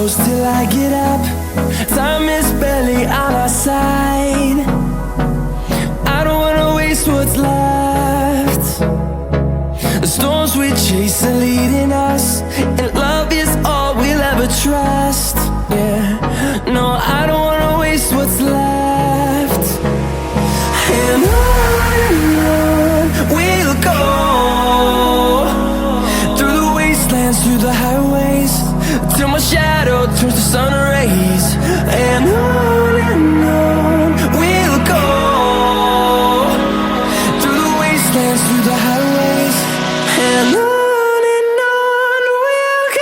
close till I get up. Time is barely on our side. I don't wanna waste what's left. The storms we chase are leading us, and love is all we'll ever trust. Yeah, no, I don't wanna waste what's left. And on we'll go, through the wastelands, through the highways, till my shadow turns to sun rays. And on we'll go, through the wastelands, through the highways, and on we'll go.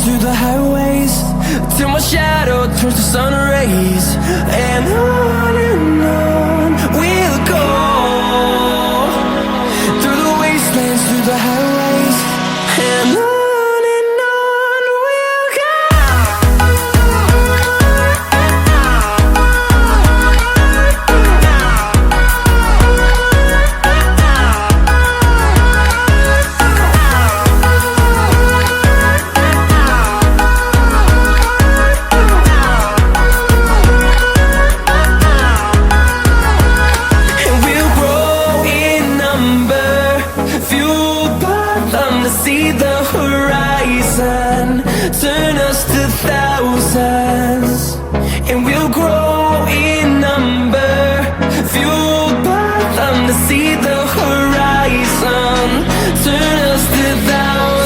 Through the highways, till my shadow turns to sun rays. And on we'll go, through the wastelands, through the highways, and on we'll go. See the horizon turn us to thousands, and we'll grow in number, fueled by them to see the horizon turn us to thousands.